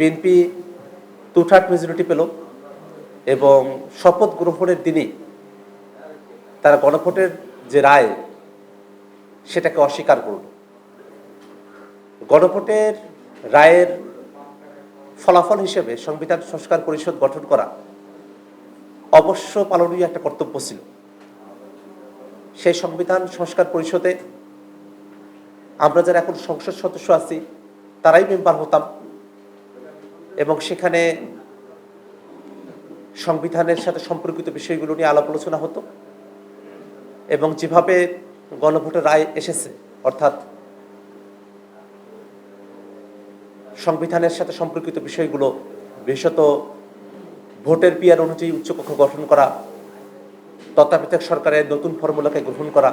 BNP two-third majority পেল এবং শপথ গ্রহণের দিনই তারা গণভোটের যে রায় সেটাকে অস্বীকার করল। গণভোটের রায়ের ফলাফল হিসেবে সংবিধান সংস্কার পরিষদ গঠন করা অবশ্য পালনীয় একটা কর্তব্য ছিল। সেই সংবিধান সংস্কার পরিষদে আমরা যারা এখন সংসদ সদস্য আছি তারাই মেম্বার হতাম এবং সেখানে সংবিধানের সাথে সম্পর্কিত বিষয়গুলো নিয়ে আলাপ আলোচনা হতো এবং যেভাবে গণভোটের রায় এসেছে, অর্থাৎ সংবিধানের সাথে সম্পর্কিত বিষয়গুলো বিশেষত ভোটের পিয়ার অনুযায়ী উচ্চকক্ষ গঠন করা, তত্ত্বাবধায়ক সরকারের নতুন ফর্মুলাকে গ্রহণ করা,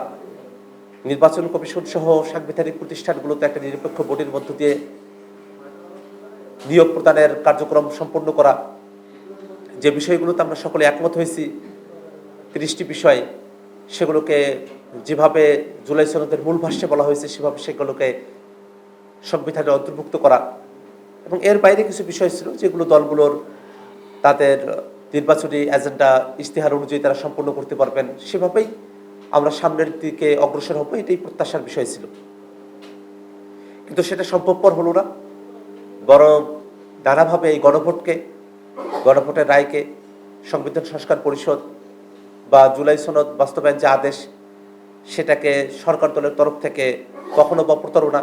নির্বাচন কমিশন সহ সাংবিধানিক প্রতিষ্ঠানগুলোতে একটা নিরপেক্ষ বোর্ডের মধ্য দিয়ে নিয়োগ প্রদানের কার্যক্রম সম্পন্ন করা, যে বিষয়গুলোতে আমরা সকলে একমত হয়েছি ৩০টি বিষয়, সেগুলোকে যেভাবে জুলাই সনদের মূল ভাষ্যে বলা হয়েছে সেভাবে সেগুলোকে সংবিধানে অন্তর্ভুক্ত করা এবং এর বাইরে কিছু বিষয় ছিল যেগুলো দলগুলোর তাদের নির্বাচনী এজেন্ডা ইশতেহার অনুযায়ী তারা সম্পন্ন করতে পারবেন, সেভাবেই আমরা সামনের দিকে অগ্রসর হব, এটাই প্রত্যাশার বিষয় ছিল। কিন্তু সেটা সম্ভবপর হলো না, বরং নানাভাবে এই গণভোটের রায়কে সংবিধান সংস্কার পরিষদ বা জুলাই সনদ বাস্তবায়ন যে আদেশ সেটাকে সরকার দলের তরফ থেকে কখনো বা প্রতারণা,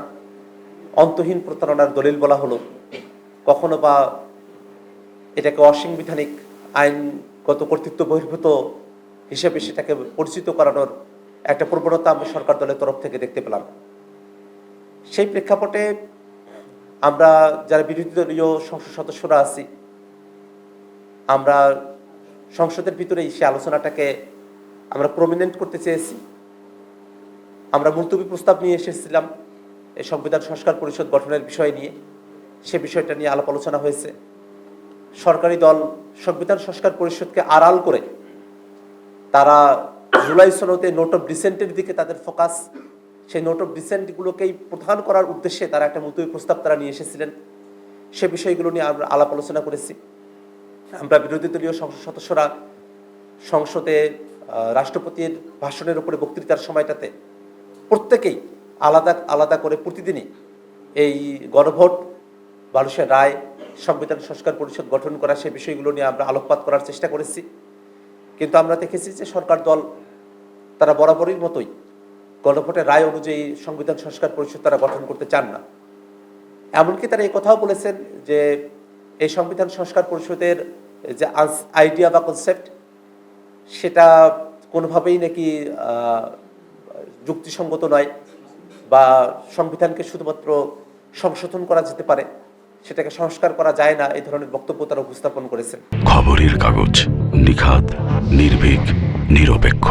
অন্তহীন প্রতারণার দলিল বলা হলো, কখনো বা এটাকে অসাংবিধানিক আইনগত কর্তৃত্ব বহির্ভূত হিসেবে সেটাকে পরিচিত করানোর একটা প্রবণতা আমরা সরকার দলের তরফ থেকে দেখতে পেলাম। সেই প্রেক্ষাপটে আমরা যারা বিরোধী দলীয় সংসদ সদস্যরা আছি, আমরা সংসদের ভিতরেই সে আলোচনাটাকে আমরা প্রমিনেন্ট করতে চেয়েছি। আমরা মুলতবি প্রস্তাব নিয়ে এসেছিলাম এই সংবিধান সংস্কার পরিষদ গঠনের বিষয় নিয়ে, সে বিষয়টা নিয়ে আলাপ আলোচনা হয়েছে। সরকারি দল সংবিধান সংস্কার পরিষদকে আড়াল করে তারা জুলাই সনদে নোট অফ ডিসেন্টের দিকে তাদের ফোকাস, সেই নোট অফ ডিসেন্টগুলোকেই প্রধান করার উদ্দেশ্যে তারা একটা মুলতবি প্রস্তাব তারা নিয়ে এসেছিলেন। সে বিষয়গুলো নিয়ে আমরা আলাপ আলোচনা করেছি। আমরা বিরোধী দলীয় সংসদ সদস্যরা সংসদে রাষ্ট্রপতির ভাষণের উপরে বক্তৃতার সময়টাতে প্রত্যেকেই আলাদা আলাদা করে প্রতিদিনই এই গণভোট, মানুষের রায়, সংবিধান সংস্কার পরিষদ গঠন করা, সে বিষয়গুলো নিয়ে আমরা আলোকপাত করার চেষ্টা করেছি। কিন্তু আমরা দেখেছি যে সরকার দল তারা বরাবরই মতোই গণভোটের রায় অনুযায়ী সংবিধান সংস্কার পরিষদ তারা গঠন করতে চান না। এমনকি তারা এই কথাও বলেছেন যে এই সংবিধান সংস্কার পরিষদের যে আইডিয়া বা কনসেপ্ট সেটা কোনোভাবেই নাকি যুক্তিসঙ্গত নয় বা সংবিধানকে শুধুমাত্র সংশোধন করা যেতে পারে, সেটাকে সংস্কার করা যায় না, এই ধরনের বক্তব্য তারা উপস্থাপন করেছেন। খবরের কাগজ, নিখাত, নির্ভীক, নিরপেক্ষ।